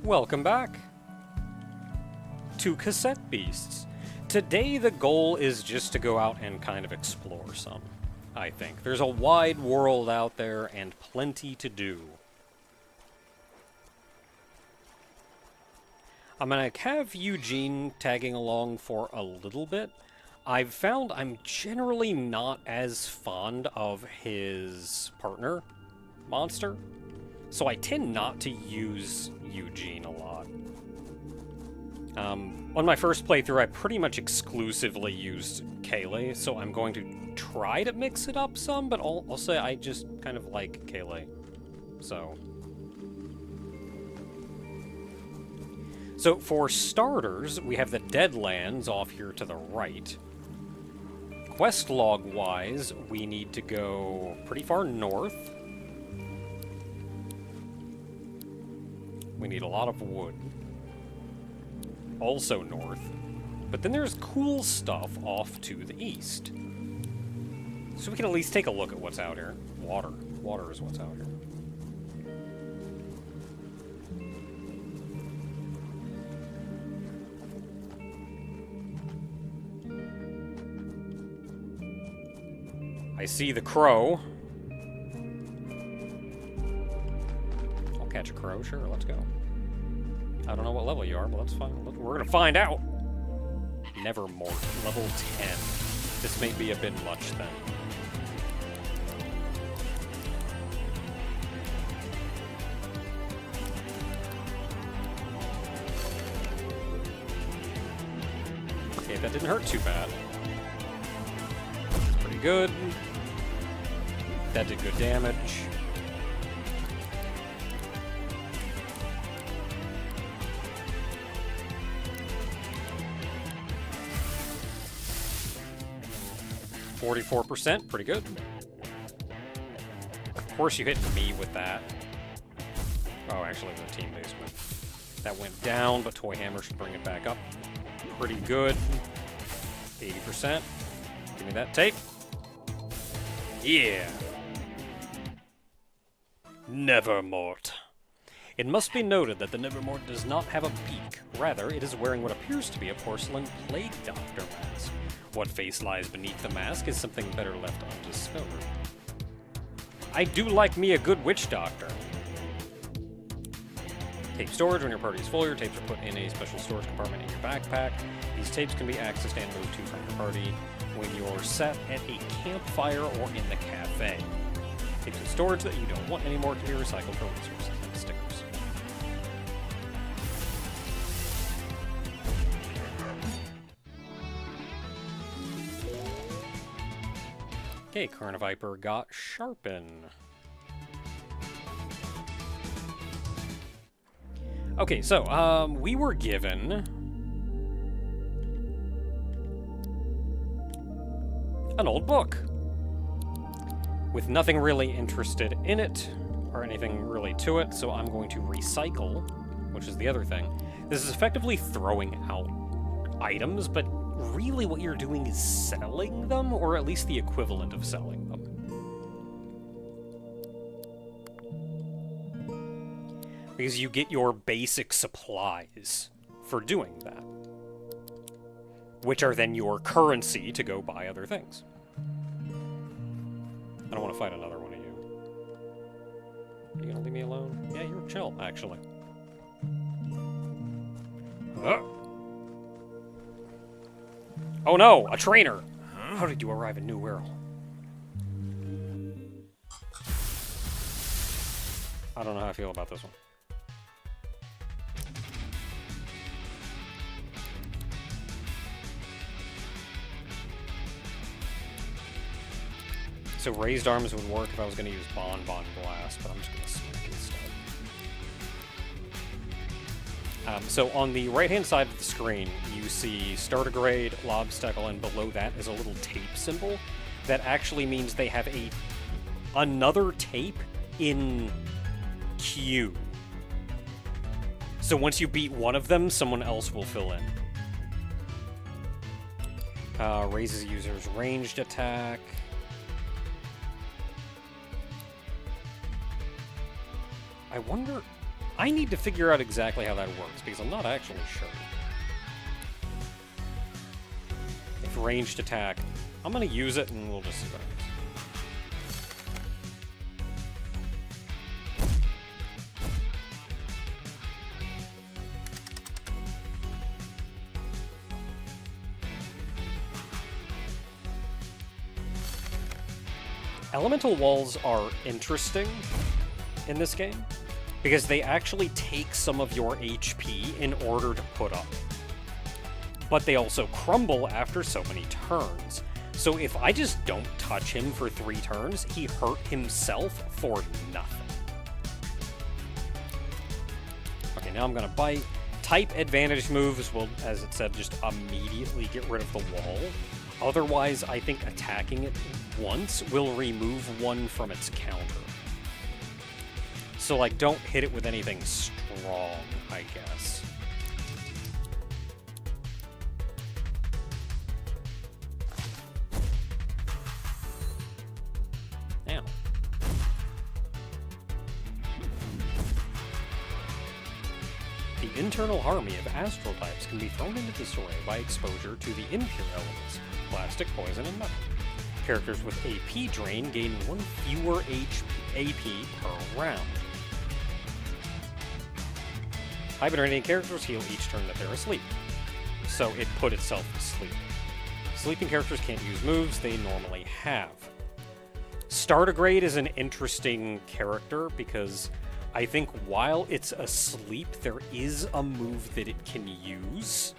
Welcome back to Cassette Beasts. Today the goal is just to go out and kind of explore some, I think. There's a wide world out there and plenty to do. I'm going to have Eugene tagging along for a little bit. I've found I'm generally not as fond of his partner, Monster, so I tend not to use Eugene a lot. On my first playthrough, I pretty much exclusively used Kayleigh, so I'm going to try to mix it up some, but I'll say I just kind of like Kayleigh. So for starters, we have the Deadlands off here to the right. Quest log-wise, we need to go pretty far north. We need a lot of wood. Also north. But then there's cool stuff off to the east. So we can at least take a look at what's out here. Water. Water is what's out here. I see the crow. I'll catch a crow, sure, let's go. I don't know what level you are, but let's find. We're gonna find out. Nevermore, level 10. This may be a bit much then. Okay, that didn't hurt too bad. Pretty good. That did good damage. %, pretty good. Of course you hit me with that. Oh, actually the team base went. That went down, but Toy Hammer should bring it back up. Pretty good. 80%. Give me that tape. Yeah. Nevermort. It must be noted that the Nevermort does not have a beak. Rather, it is wearing what appears to be a porcelain plague doctor mask. What face lies beneath the mask is something better left undiscovered. I do like me a good witch doctor. Tape storage. When your party is full, your tapes are put in a special storage compartment in your backpack. These tapes can be accessed and moved to from your party when you're set at a campfire or in the cafe. Tapes in storage that you don't want anymore can be recycled for resources and stickers. Okay, Carniviper got Sharpen. Okay, so, we were given an old book with nothing really interested in it or anything really to it, so I'm going to recycle, which is the other thing. This is effectively throwing out items, but really what you're doing is selling them, or at least the equivalent of selling them. Because you get your basic supplies for doing that, which are then your currency to go buy other things. I don't want to fight another one of you. Are you gonna leave me alone? Yeah, you're chill, actually. Oh no, a trainer! Huh? How did you arrive in New Wirral? I don't know how I feel about this one. So raised arms would work if I was going to use Bon Blast, but I'm just going to smack instead. So on the right-hand side of the screen, you see Startergrade, Lobstacle, and below that is a little tape symbol. That actually means they have another tape in queue. So once you beat one of them, someone else will fill in. Raises user's ranged attack. I wonder I need to figure out exactly how that works, because I'm not actually sure. If ranged attack, I'm going to use it, and we'll just see what happens. Elemental walls are interesting in this game, because they actually take some of your HP in order to put up. But they also crumble after so many turns. So if I just don't touch him for 3 turns, he hurt himself for nothing. Okay, now I'm gonna bite. Type advantage moves will, as it said, just immediately get rid of the wall. Otherwise, I think attacking it once will remove one from its counter. So, like, don't hit it with anything strong, I guess. Ow. The internal harmony of astral types can be thrown into disarray by exposure to the impure elements, plastic, poison, and metal. Characters with AP drain gain 1 fewer AP per round. Hibernating characters heal each turn that they're asleep. So it put itself to sleep. Sleeping characters can't use moves they normally have. Stardigrade is an interesting character because I think while it's asleep, there is a move that it can use.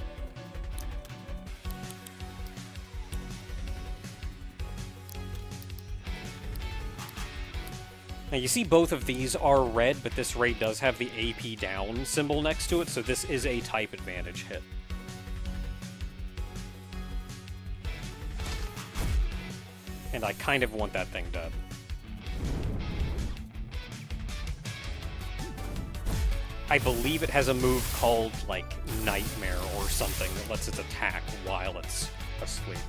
Now you see both of these are red, but this raid does have the AP down symbol next to it, so this is a type advantage hit. And I kind of want that thing dead. I believe it has a move called, like, Nightmare or something that lets it attack while it's asleep.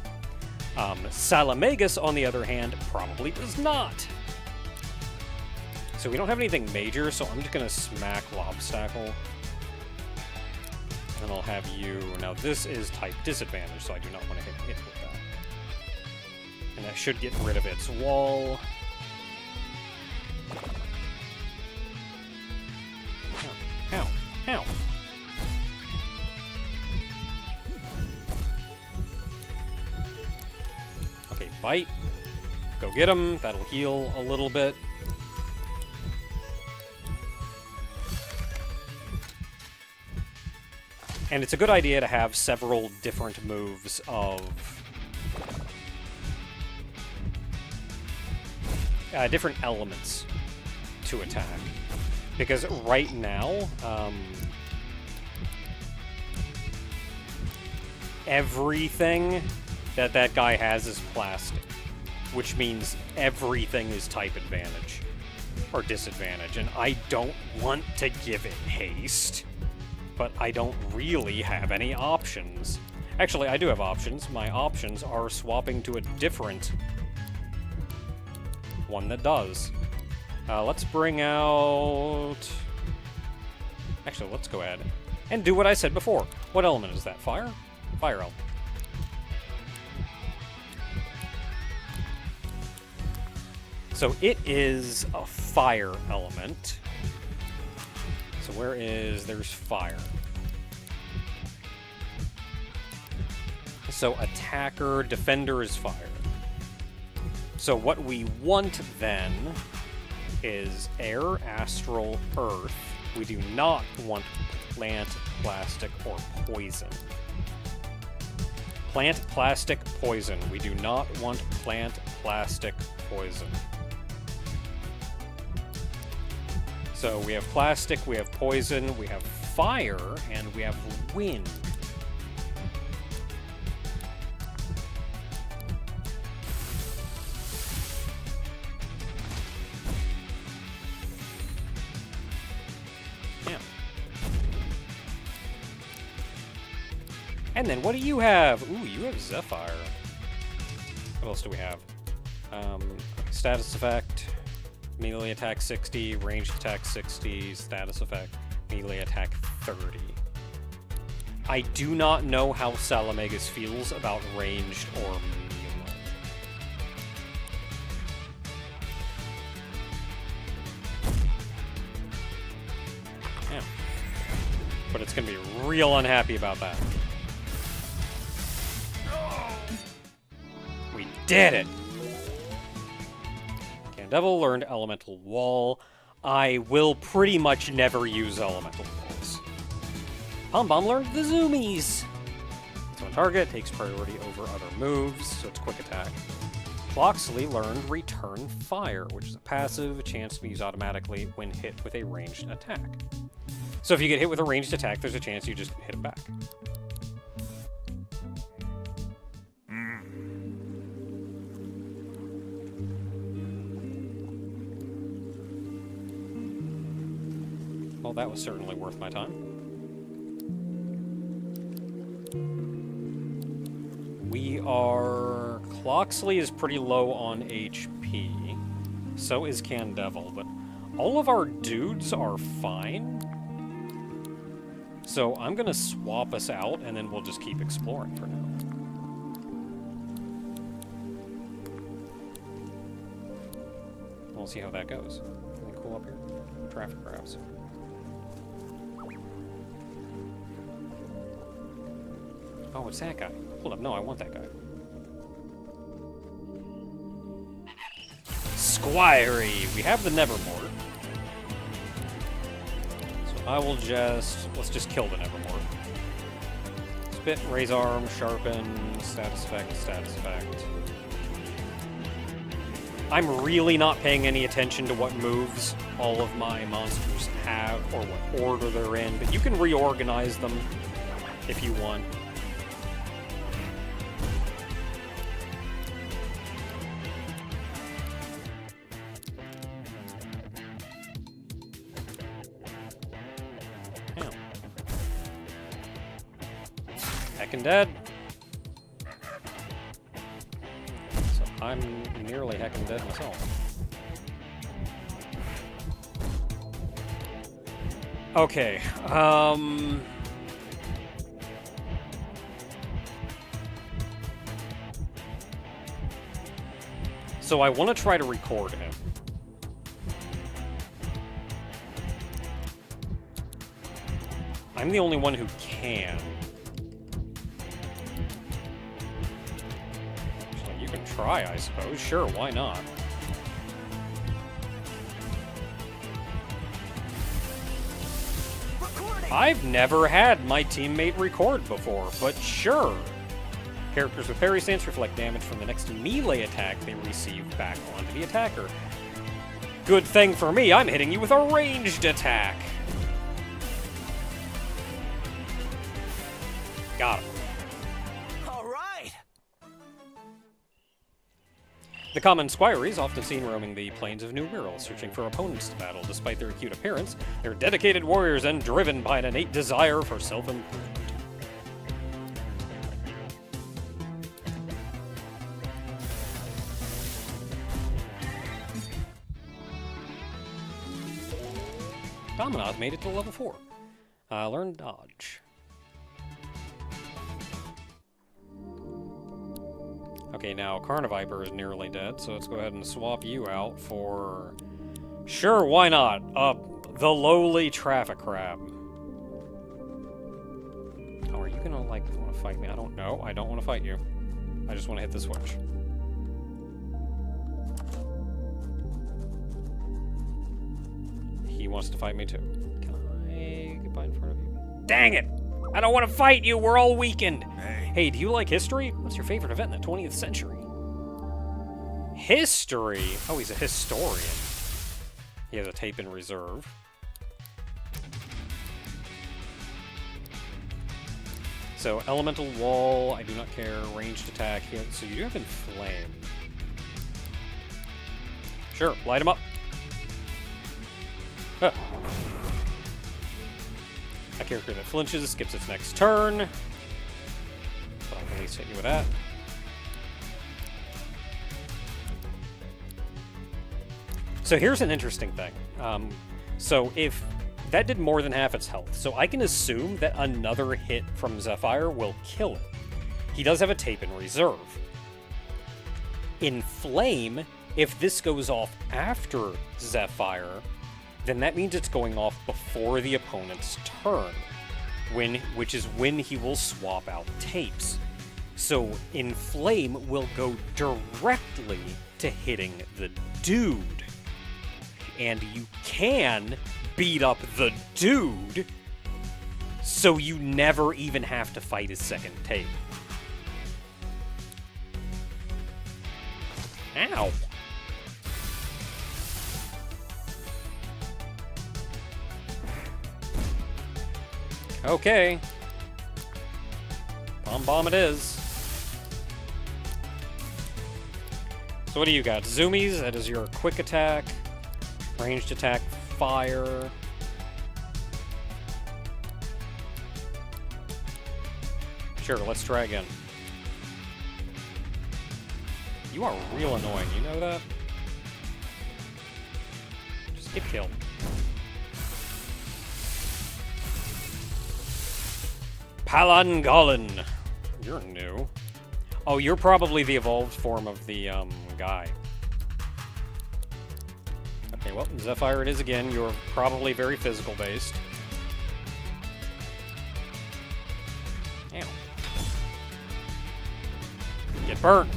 Salamagus, on the other hand, probably does not. So we don't have anything major, so I'm just going to smack Lobstackle. And I'll have you... Now, this is type disadvantage, so I do not want to hit it with that. And that should get rid of its wall. Ow. Ow. Okay, bite. Go get him. That'll heal a little bit. And it's a good idea to have several different moves of... different elements to attack. Because right now, everything that guy has is plastic. Which means everything is type advantage. Or disadvantage. And I don't want to give it haste. But I don't really have any options. Actually, I do have options. My options are swapping to a different one that does. Let's bring out... Actually, let's go ahead and do what I said before. What element is that? Fire? Fire element. So it is a fire element. So where is... There's fire. So attacker, defender is fire. So what we want then is air, astral, earth. We do not want plant, plastic, or poison. Plant, plastic, poison. We do not want plant, plastic, poison. So we have plastic, we have poison, we have fire, and we have wind. Yeah. And then what do you have? Ooh, you have Zephyr. What else do we have? Status effect. Melee attack 60, ranged attack 60, status effect, melee attack 30. I do not know how Salamegas feels about ranged or melee. Yeah. But it's going to be real unhappy about that. We did it! Devil learned Elemental Wall. I will pretty much never use Elemental Walls. Pom Bomb learned the Zoomies. So on target, takes priority over other moves, so it's quick attack. Loxley learned Return Fire, which is a passive, a chance to be used automatically when hit with a ranged attack. So if you get hit with a ranged attack, there's a chance you just hit it back. Well, that was certainly worth my time. We are... Cloxley is pretty low on HP. So is Candevil, but all of our dudes are fine. So I'm gonna swap us out, and then we'll just keep exploring for now. We'll see how that goes. Anything cool up here? Traffic grabs. Oh, it's that guy. Hold up, no, I want that guy. Squirey! We have the Nevermore. So I will just... Let's just kill the Nevermore. Spit, raise arm, sharpen, status effect, status effect. I'm really not paying any attention to what moves all of my monsters have or what order they're in, but you can reorganize them if you want. Dead. So I'm nearly heckin' dead myself. Okay, so I want to try to record him. I'm the only one who can. Try, I suppose. Sure, why not? Recording. I've never had my teammate record before, but sure. Characters with parry stance reflect damage from the next melee attack they receive back onto the attacker. Good thing for me, I'm hitting you with a ranged attack. Got him. The common Squirey is often seen roaming the plains of New Wirral, searching for opponents to battle. Despite their acute appearance, they're dedicated warriors and driven by an innate desire for self-improvement. Dominod made it to level 4. Learn Dodge. Okay, now Carniviper is nearly dead, so let's go ahead and swap you out for... Sure, why not? The lowly Traffic Crab. Oh, are you gonna, like, want to fight me? I don't know. I don't want to fight you. I just want to hit the switch. He wants to fight me too. Can I get by in front of you? Dang it! I don't want to fight you! We're all weakened! Hey, do you like history? What's your favorite event in the 20th century? History? Oh, he's a historian. He has a tape in reserve. So, Elemental Wall, I do not care. Ranged attack, so you do have Inflame. Sure, light him up. Huh. A character that flinches skips its next turn. So I can at least hit you with that. So here's an interesting thing. So if that did more than half its health, so I can assume that another hit from Zephyr will kill it. He does have a tape in reserve. In Flame, if this goes off after Zephyr, then that means it's going off before the opponent's turn, which is when he will swap out tapes. So in Flame will go directly to hitting the dude. And you can beat up the dude, so you never even have to fight his second tape. Ow. Okay. Bomb it is. So what do you got? Zoomies, that is your quick attack. Ranged attack, fire. Sure, let's try again. You are real annoying, you know that? Just get killed. Palangolan. You're new. Oh, you're probably the evolved form of the, guy. Okay, well, Zephyr it is again. You're probably very physical-based. Ow. Get burnt.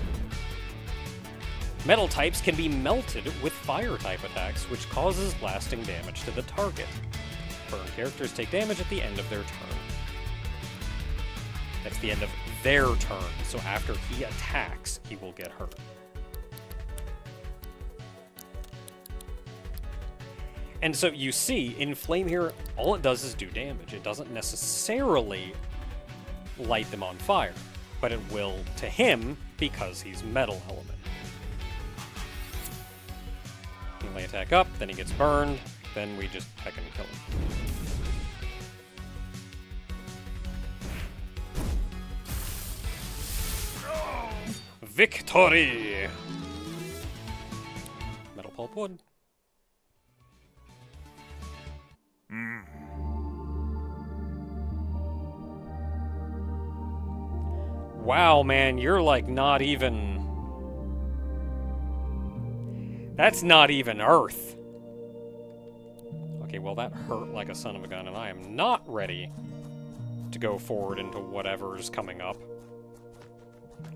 Metal types can be melted with fire-type attacks, which causes lasting damage to the target. Burned characters take damage at the end of their turn. That's the end of their turn, so after he attacks, he will get hurt. And so you see, in Flame here, all it does is do damage. It doesn't necessarily light them on fire, but it will to him because he's metal element. Melee attack up, then he gets burned, then we just peck and kill him. Victory! Metal pulp wood. Wow, man, you're like not even... That's not even Earth. Okay, well that hurt like a son of a gun, and I am not ready to go forward into whatever's coming up.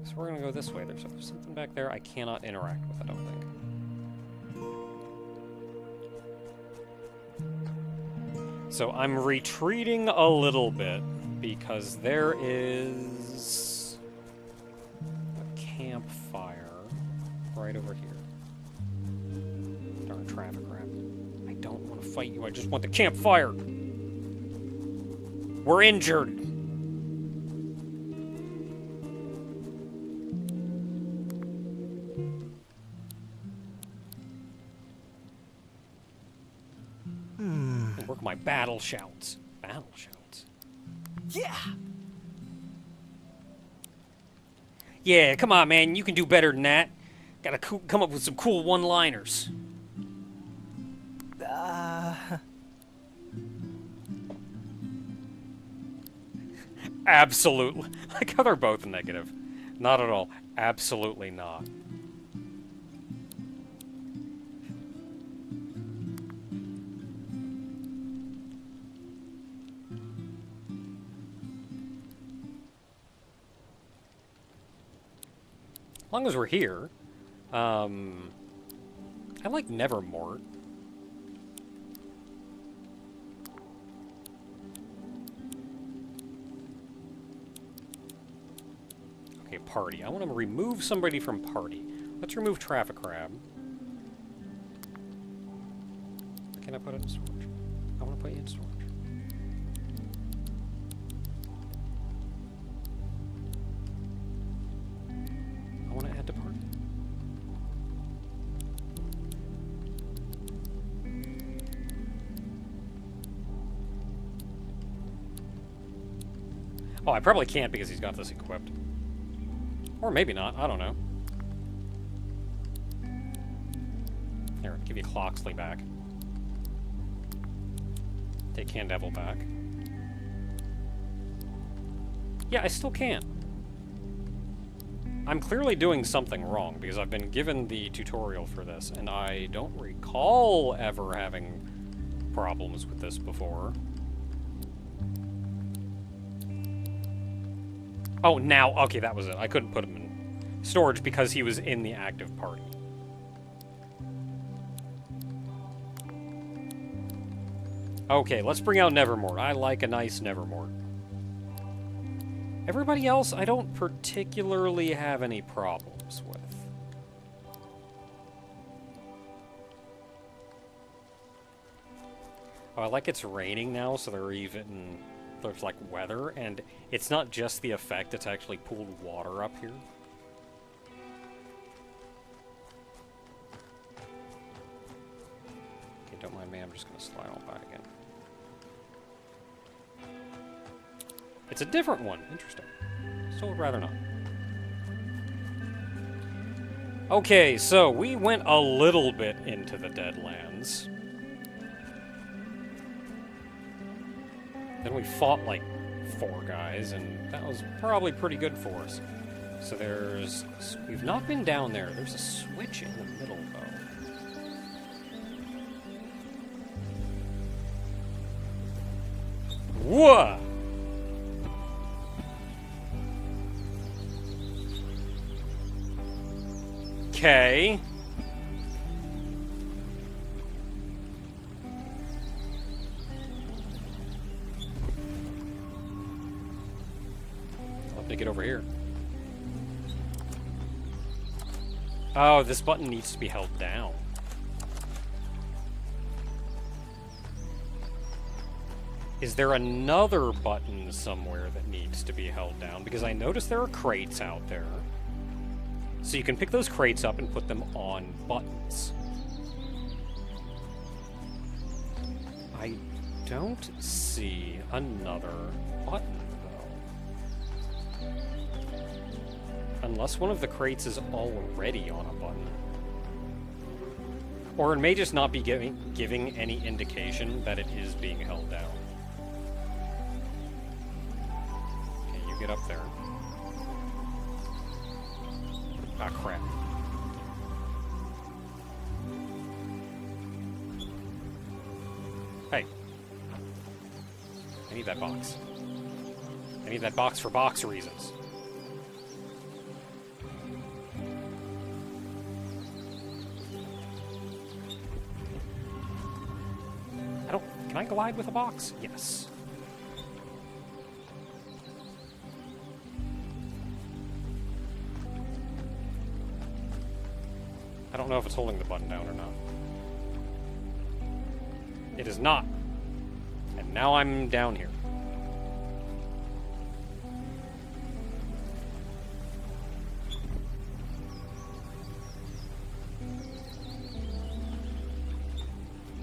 So we're gonna go this way. There's something back there I cannot interact with, I don't think. So I'm retreating a little bit because there is a campfire right over here. Darn traffic wrap. I don't want to fight you, I just want the campfire! We're injured! Work my battle shouts. Battle shouts. Yeah! Yeah, come on, man. You can do better than that. Gotta come up with some cool one-liners. Absolutely. Like how they're both negative. Not at all. Absolutely not. As long as we're here, I like Nevermort. Okay, party. I want to remove somebody from party. Let's remove Traffic Crab. Can I put it in storage? I want to put you in storage. I want to add to party. Oh, I probably can't because he's got this equipped. Or maybe not, I don't know. There, Give you Cloxley back. Take Candevil back. Yeah, I still can. I'm clearly doing something wrong, because I've been given the tutorial for this, and I don't recall ever having problems with this before. Oh, now, okay, that was it. I couldn't put him in storage because he was in the active party. Okay, let's bring out Nevermort. I like a nice Nevermort. Everybody else, I don't particularly have any problems with. Oh, I like it's raining now, so there's like weather, and it's not just the effect, it's actually pooled water up here. Okay, don't mind me, I'm just gonna slide on by again. It's a different one. Interesting. Still would rather not. Okay, so we went a little bit into the Deadlands. Then we fought like 4 guys, and that was probably pretty good for us. So we've not been down there. There's a switch in the middle, though. Whoa! Okay. I'll have to get over here. Oh, this button needs to be held down. Is there another button somewhere that needs to be held down? Because I noticed there are crates out there. So you can pick those crates up and put them on buttons. I don't see another button, though. Unless one of the crates is already on a button. Or it may just not be giving any indication that it is being held down. Okay, you get up there. Ah, crap. Hey. I need that box. I need that box for box reasons. Can I glide with a box? Yes. I don't know if it's holding the button down or not. It is not. And now I'm down here.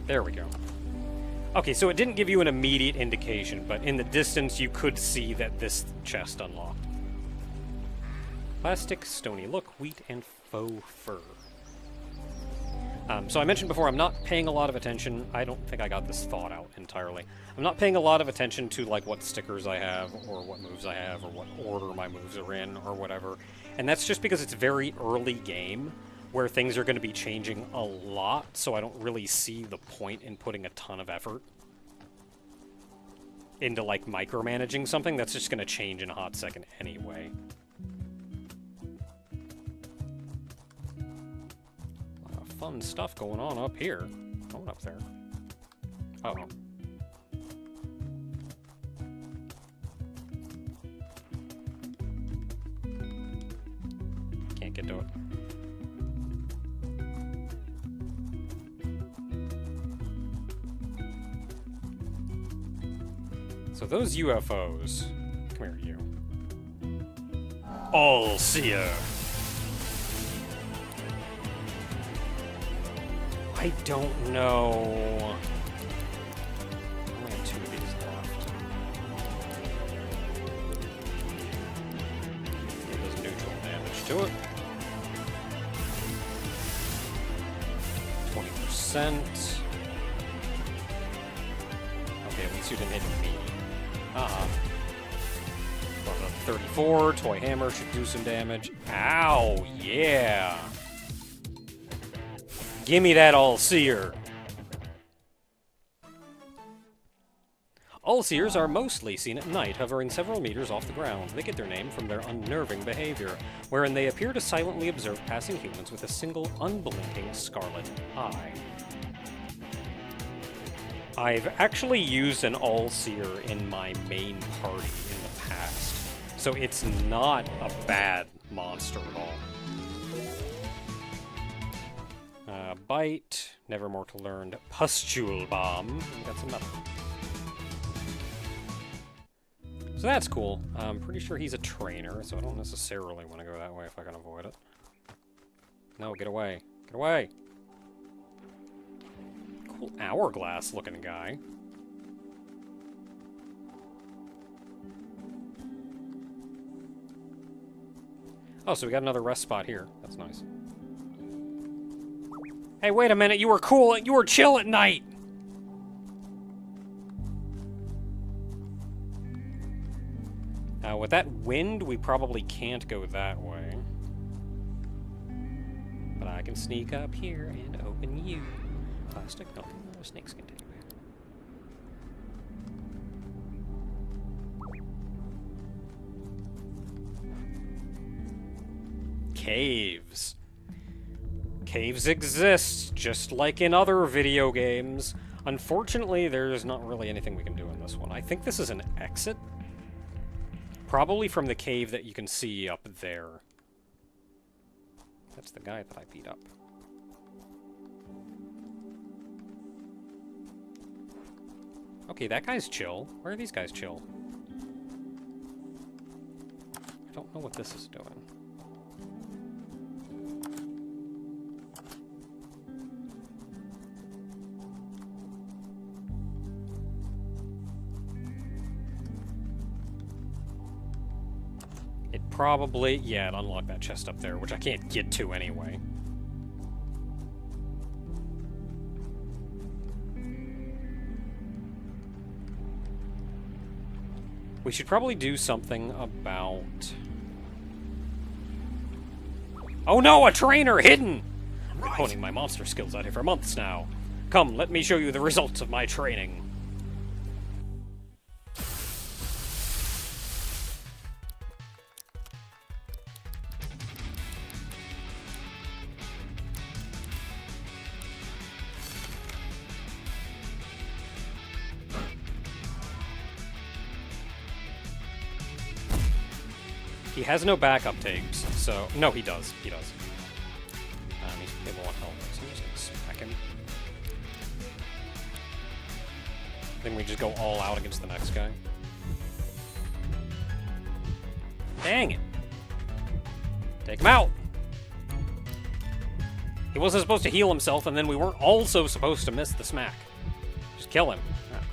There we go. Okay, so it didn't give you an immediate indication, but in the distance you could see that this chest unlocked. Plastic, stony look, wheat, and faux fur. So I mentioned before, I'm not paying a lot of attention. I don't think I got this thought out entirely. I'm not paying a lot of attention to like what stickers I have, or what moves I have, or what order my moves are in, or whatever. And that's just because it's very early game, where things are going to be changing a lot, so I don't really see the point in putting a ton of effort into, like, micromanaging something that's just going to change in a hot second anyway. A lot of fun stuff going on up here. Going up there. Uh-oh. Can't get to it. So those UFOs... Come here, you. Allseer. I don't know... I only have 2 of these left. It does neutral damage to it. 20%. Okay, at least you didn't hit me. 34, Toy Hammer should do some damage. Ow, yeah! Gimme that Allseer! Allseers are mostly seen at night, hovering several meters off the ground. They get their name from their unnerving behavior, wherein they appear to silently observe passing humans with a single unblinking scarlet eye. I've actually used an Allseer in my main party in the past, so it's not a bad monster at all. Bite, Nevermore to learn Pustule Bomb, and got some metal. So that's cool. I'm pretty sure he's a trainer, so I don't necessarily want to go that way if I can avoid it. No, get away. Get away! Cool hourglass-looking guy. Oh, so we got another rest spot here. That's nice. Hey, wait a minute! You were cool! You were chill at night! With that wind, we probably can't go that way. But I can sneak up here and open you. Plastic? No, snakes can take it. Caves. Caves exist, just like in other video games. Unfortunately, there's not really anything we can do in this one. I think this is an exit. Probably from the cave that you can see up there. That's the guy that I beat up. Okay, that guy's chill. Where are these guys chill? I don't know what this is doing. It probably... yeah, it unlocked that chest up there, which I can't get to anyway. We should probably do something about... oh no, a trainer hidden! I've been honing my monster skills out here for months now. Come, let me show you the results of my training. He has no backup tapes, so... no, he does. He does. He's able to help, so I'm just gonna smack him. Then we just go all out against the next guy. Dang it! Take him out! He wasn't supposed to heal himself, and then we weren't also supposed to miss the smack. Just kill him. Oh, crap.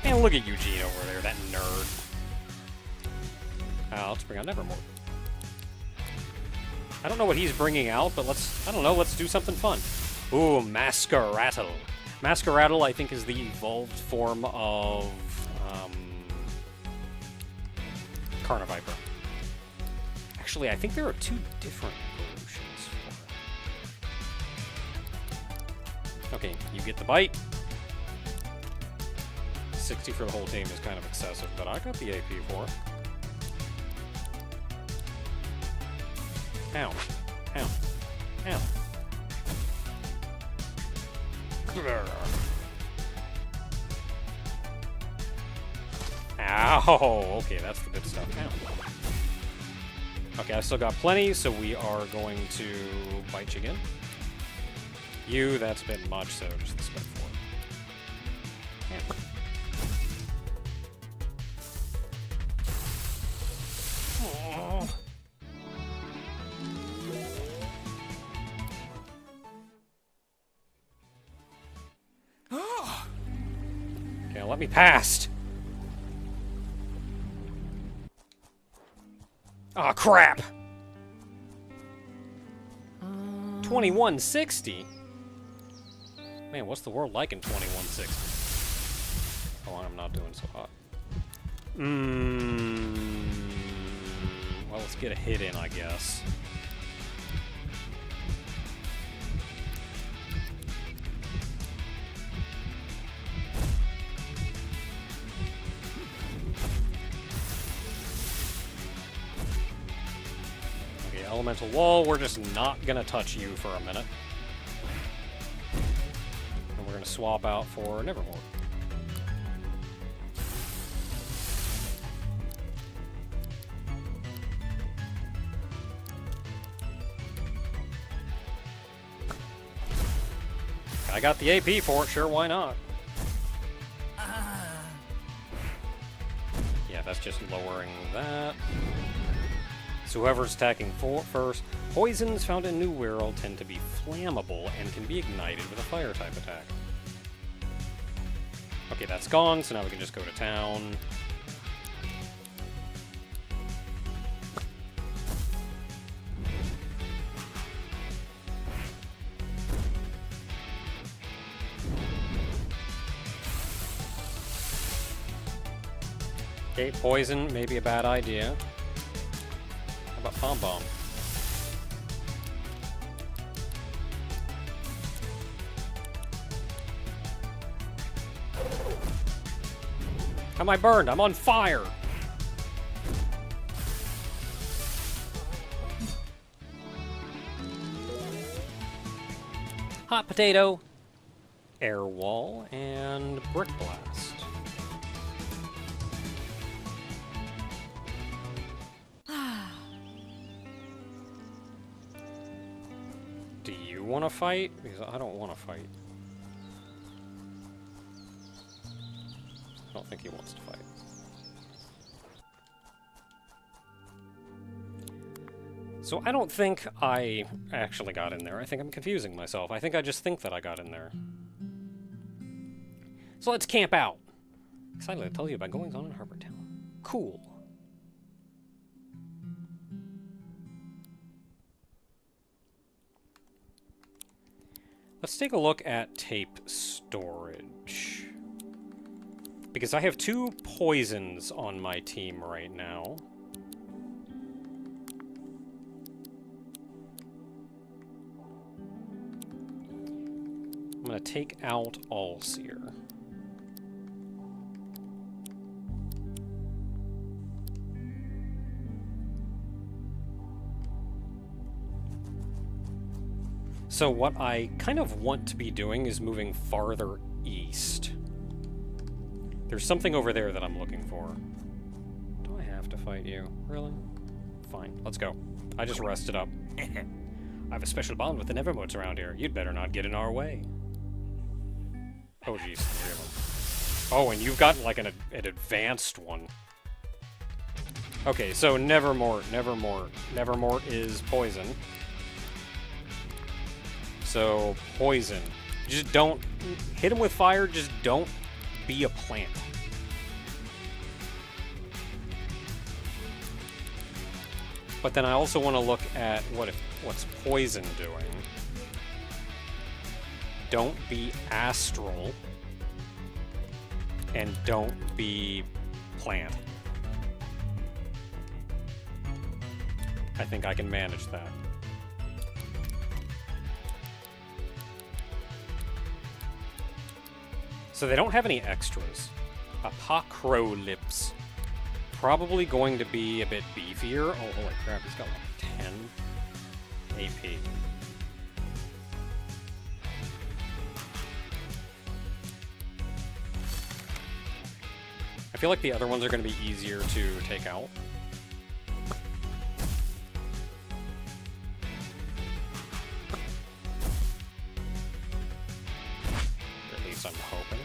Man, look at Eugene over there, that nerd. Let's bring out Nevermore. I don't know what he's bringing out, but let's, I don't know, let's do something fun. Ooh, Masquerattle. Masquerattle, I think, is the evolved form of, Carniviper. Actually, I think there are two different evolutions for it. Okay, you get the bite. 60 for the whole team is kind of excessive, but I got the AP for it. Ow. Ow. Ow. Ow! Okay, that's the good stuff. Ow. Okay, I still got plenty, so we are going to bite you again. You, that's a bit much, so just the split for it. Okay, let me past. Aw, crap! 2160? Man, what's the world like in 2160? Oh, I'm not doing so hot. Well, let's get a hit in, I guess. Okay, elemental wall, we're just not gonna touch you for a minute. And we're gonna swap out for Nevermore. I got the AP for it, sure, why not? Yeah, that's just lowering that. So whoever's attacking first. Poisons found in New World tend to be flammable and can be ignited with a fire type attack. Okay, that's gone, so now we can just go to town. Okay, poison may be a bad idea. How about Bomb Bomb? How am I burned? I'm on fire! Hot Potato, Air Wall, and Brick Blast. Do you want to fight? Because I don't want to fight. I don't think he wants to fight. So I don't think I actually got in there. I think I'm confusing myself. I think I just think that I got in there. So let's camp out. Excited to tell you about goings on in Harbor Town. Cool. Let's take a look at tape storage. Because I have 2 poisons on my team right now. I'm going to take out Allseer. So what I kind of want to be doing is moving farther east. There's something over there that I'm looking for. Do I have to fight you? Really? Fine, let's go. I just rested up. I have a special bond with the Nevermotes around here. You'd better not get in our way. Oh, jeez. 3 of them. Oh, and you've got, like, an advanced one. Okay, so Nevermore is poison. So, poison. Just don't... Hit him with fire, just don't be a plant. But then I also want to look at what's poison doing. Don't be astral. And don't be plant. I think I can manage that. So they don't have any extras. Apocalypse. Probably going to be a bit beefier. Oh, holy crap, he's got like 10 AP. I feel like the other ones are going to be easier to take out. At least I'm hoping.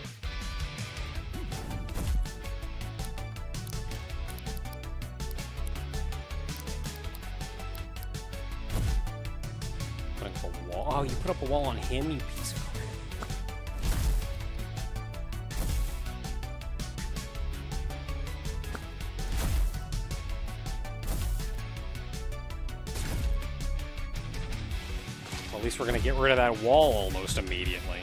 Putting up a wall. Oh, you put up a wall on him, you piece of crap. At least we're gonna get rid of that wall almost immediately.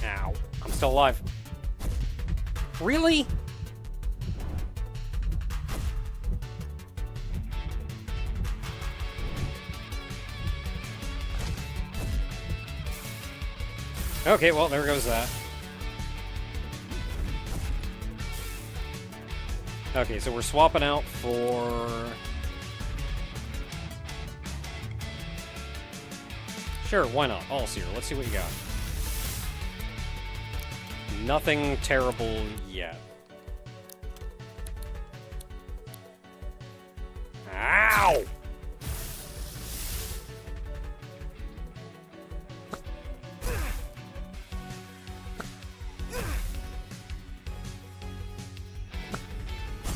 Ow. I'm still alive. Really? Okay, well, there goes that. Okay, so we're swapping out for... Sure, why not? Allseer, let's see what you got. Nothing terrible yet. Ow!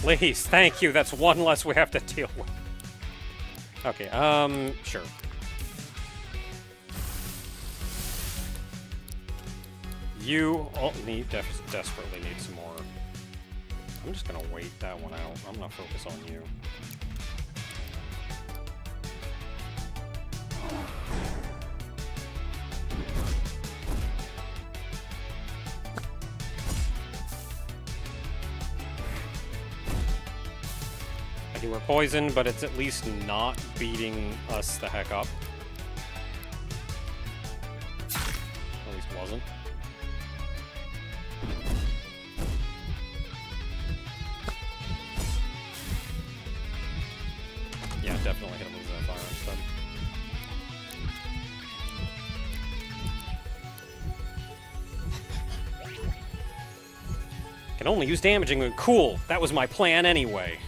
Please, thank you. That's one less we have to deal with. Okay, sure. You all desperately need some more. I'm just gonna wait that one out. I'm gonna focus on you. You were poisoned, but it's at least not beating us the heck up. At least wasn't. Yeah, definitely gonna move that fire instead. Can only use damaging. Cool. That was my plan anyway.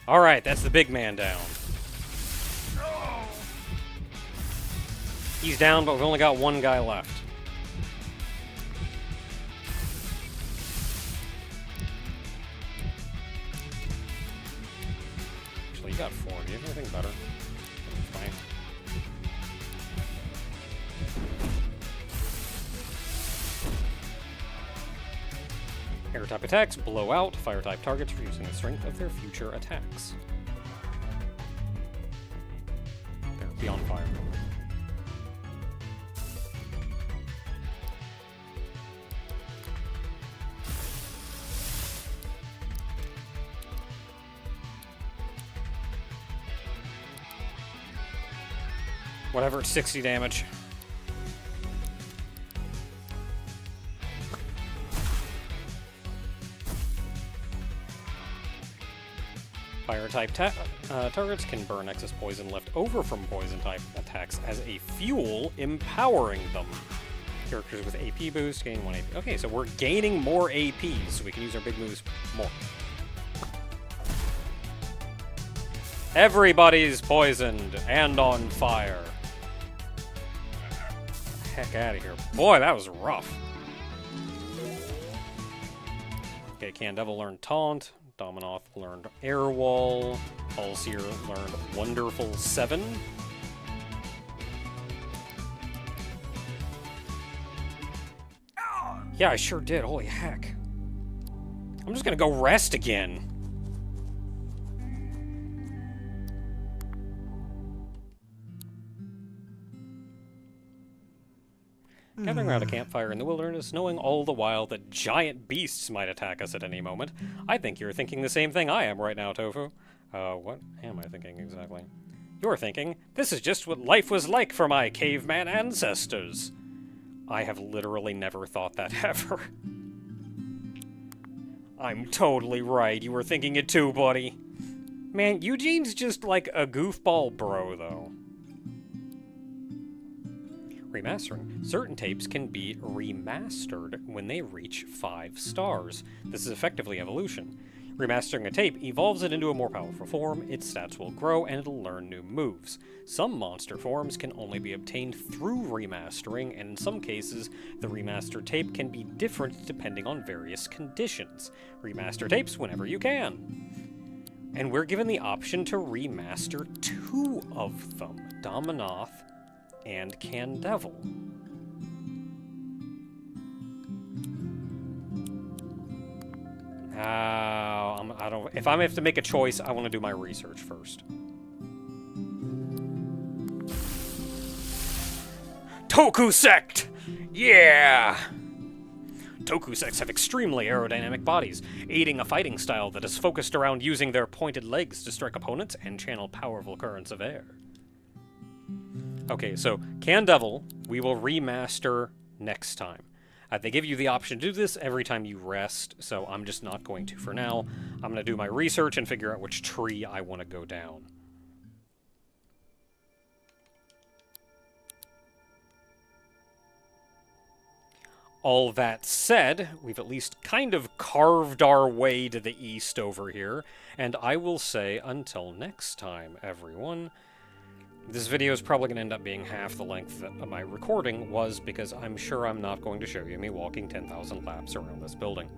Alright, that's the big man down. He's down, but we've only got one guy left. Actually, you got 4. Do you have anything better? Fine. Air-type attacks blow out fire-type targets, reducing the strength of their future attacks. They're beyond fire. Whatever, 60 damage. Fire-type targets can burn excess poison left over from poison-type attacks as a fuel, empowering them. Characters with AP boost gain 1 AP. Okay, so we're gaining more APs, so we can use our big moves more. Everybody's poisoned and on fire. Heck out of here. Boy, that was rough. Okay, Candevil learned Taunt. Dominoth learned Air Wall. Allseer learned Wonderful 7. Yeah, I sure did. Holy heck. I'm just gonna go rest again. Gathering around a campfire in the wilderness, knowing all the while that giant beasts might attack us at any moment. I think you're thinking the same thing I am right now, Tofu. What am I thinking exactly? You're thinking, this is just what life was like for my caveman ancestors. I have literally never thought that ever. I'm totally right. You were thinking it too, buddy. Man, Eugene's just like a goofball bro, though. Remastering. Certain tapes can be remastered when they reach 5 stars. This is effectively evolution. Remastering a tape evolves it into a more powerful form, its stats will grow, and it'll learn new moves. Some monster forms can only be obtained through remastering, and in some cases, the remastered tape can be different depending on various conditions. Remaster tapes whenever you can. And we're given the option to remaster 2 of them, Dominoth and Candevil. If I have to make a choice, I want to do my research first. Tokusect! Yeah! Tokusects have extremely aerodynamic bodies, aiding a fighting style that is focused around using their pointed legs to strike opponents and channel powerful currents of air. Okay, so Candevil, we will remaster next time. They give you the option to do this every time you rest, so I'm just not going to for now. I'm going to do my research and figure out which tree I want to go down. All that said, we've at least kind of carved our way to the east over here, and I will say until next time, everyone. This video is probably going to end up being half the length that my recording was, because I'm sure I'm not going to show you me walking 10,000 laps around this building.